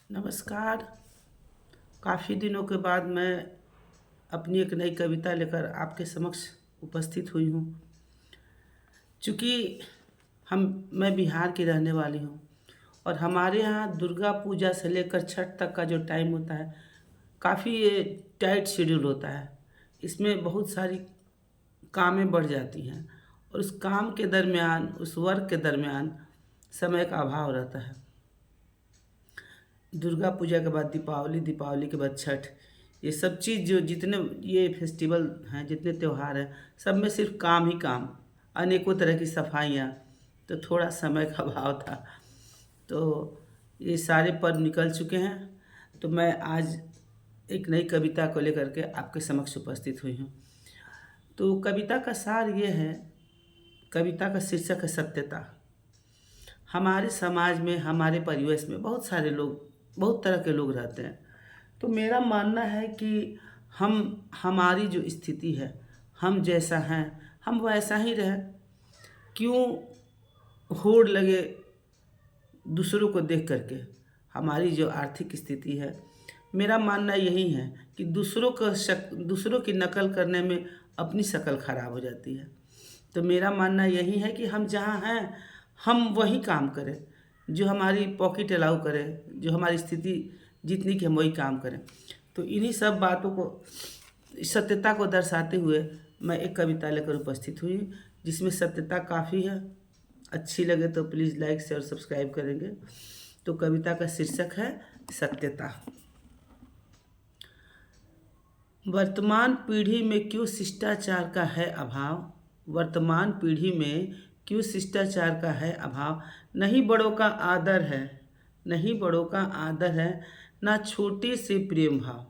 नमस्कार। काफ़ी दिनों के बाद मैं अपनी एक नई कविता लेकर आपके समक्ष उपस्थित हुई हूँ। चूँकि हम मैं बिहार की रहने वाली हूँ और हमारे यहाँ दुर्गा पूजा से लेकर छठ तक का जो टाइम होता है, काफ़ी ये टाइट शेड्यूल होता है। इसमें बहुत सारी कामें बढ़ जाती हैं और उस काम के दरमियान, उस वर्क के दरमियान समय का अभाव रहता है। दुर्गा पूजा के बाद दीपावली, दीपावली के बाद छठ, ये सब चीज़ जो जितने ये फेस्टिवल हैं, जितने त्यौहार हैं, सब में सिर्फ काम ही काम, अनेकों तरह की सफाइयाँ, तो थोड़ा समय का अभाव था। तो ये सारे पर्व निकल चुके हैं, तो मैं आज एक नई कविता को लेकर के आपके समक्ष उपस्थित हुई हूँ। तो कविता का सार ये है, कविता का शीर्षक है सत्यता। हमारे समाज में, हमारे परिवेश में बहुत सारे लोग, बहुत तरह के लोग रहते हैं। तो मेरा मानना है कि हमारी जो स्थिति है, हम जैसा हैं हम वैसा ही रहें। क्यों होड़ लगे दूसरों को देख करके। हमारी जो आर्थिक स्थिति है, मेरा मानना यही है कि दूसरों की नकल करने में अपनी शक्ल खराब हो जाती है। तो मेरा मानना यही है कि हम जहाँ हैं हम वही काम करें जो हमारी पॉकेट अलाउ करे, जो हमारी स्थिति जितनी कि हम वही काम करें। तो इन्हीं सब बातों को, सत्यता को दर्शाते हुए मैं एक कविता लेकर उपस्थित हुई, जिसमें सत्यता काफ़ी है। अच्छी लगे तो प्लीज़ लाइक शेयर सब्सक्राइब करेंगे। तो कविता का शीर्षक है सत्यता। वर्तमान पीढ़ी में क्यों शिष्टाचार का है अभाव? वर्तमान पीढ़ी में क्यों शिष्टाचार का है अभाव? नहीं बड़ों का आदर है, नहीं बड़ों का आदर है, ना छोटे से प्रेम भाव।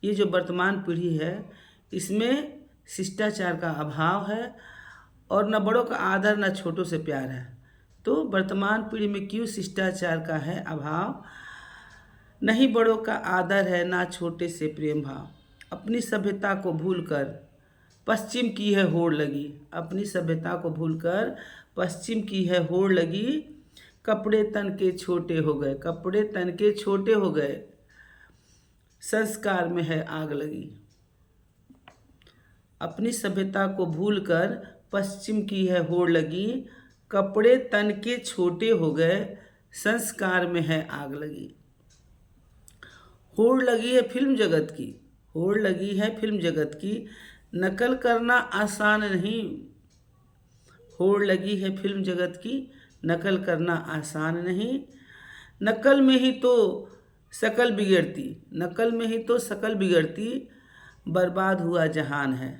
ये जो वर्तमान पीढ़ी है, इसमें शिष्टाचार का अभाव है और न बड़ों का आदर न छोटों से प्यार है। तो वर्तमान पीढ़ी में क्यों शिष्टाचार का है अभाव? नहीं बड़ों का आदर है, ना छोटे से प्रेम भाव। अपनी सभ्यता को भूलकर पश्चिम की है होड़ लगी, अपनी सभ्यता को भूलकर पश्चिम की है होड़ लगी। कपड़े तन के छोटे हो गए, कपड़े तन के छोटे हो गए, संस्कार में है आग लगी। अपनी सभ्यता को भूलकर पश्चिम की है होड़ लगी, कपड़े तन के छोटे हो गए, संस्कार में है आग लगी। होड़ लगी है फिल्म जगत की, होड़ लगी है फिल्म जगत की, नकल करना आसान नहीं। होड़ लगी है फिल्म जगत की, नकल करना आसान नहीं। नकल में ही तो शकल बिगड़ती, नकल में ही तो शकल बिगड़ती, बर्बाद हुआ जहान है।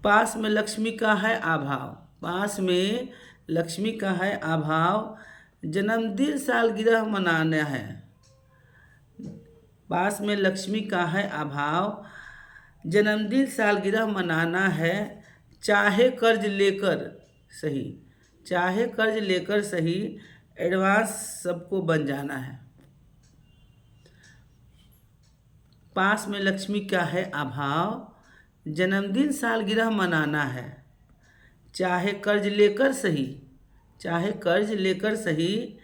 पास में लक्ष्मी का है अभाव, पास में लक्ष्मी का है अभाव, जन्मदिन सालगिरह मनाना है। पास में लक्ष्मी का है अभाव, जन्मदिन सालगिरह मनाना है। चाहे कर्ज लेकर सही, चाहे कर्ज लेकर सही, एडवांस सबको बन जाना है। पास में लक्ष्मी का है अभाव, जन्मदिन सालगिरह मनाना है। चाहे कर्ज लेकर सही, चाहे कर्ज लेकर सही,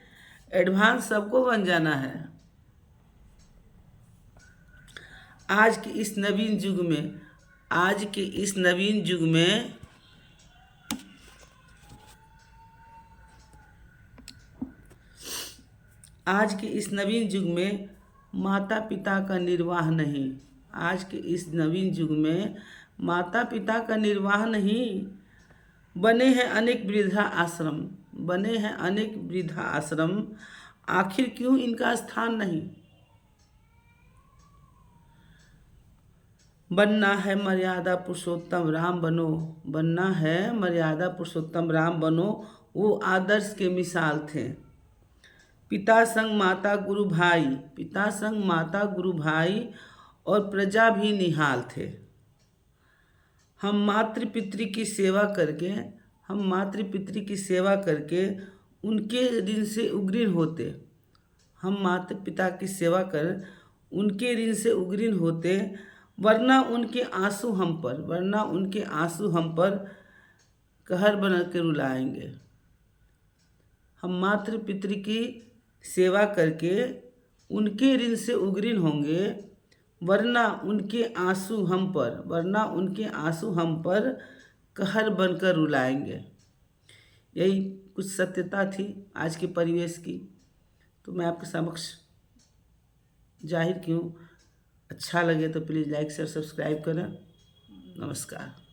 एडवांस सबको बन जाना है। आज के इस नवीन युग में, आज के इस नवीन युग में आज के इस नवीन युग में माता पिता का निर्वाह नहीं। आज के इस नवीन युग में माता पिता का निर्वाह नहीं। बने हैं अनेक वृद्धा आश्रम, बने हैं अनेक वृद्धा आश्रम, आखिर क्यों इनका स्थान नहीं? बनना है मर्यादा पुरुषोत्तम राम बनो, बनना है मर्यादा पुरुषोत्तम राम बनो, वो आदर्श के मिसाल थे। पिता संग माता गुरु भाई, पिता संग माता गुरु भाई, और प्रजा भी निहाल थे। हम मातृ पितृ की सेवा करके, हम मातृ पितृ की सेवा करके उनके ऋण से उग्रीण होते। हम माता पिता की सेवा कर उनके ऋण से उग्रीण होते, वरना उनके आंसू हम पर, वरना उनके आंसू हम पर कहर बन के रुलाएंगे। हम मातृ पितृ की सेवा करके उनके ऋण से उग्रीण होंगे, वरना उनके आंसू हम पर कहर बनकर रुलाएंगे। यही कुछ सत्यता थी आज के परिवेश की, तो मैं आपके समक्ष जाहिर की हूँ। अच्छा लगे तो प्लीज़ लाइक शेयर सब्सक्राइब करें। नमस्कार।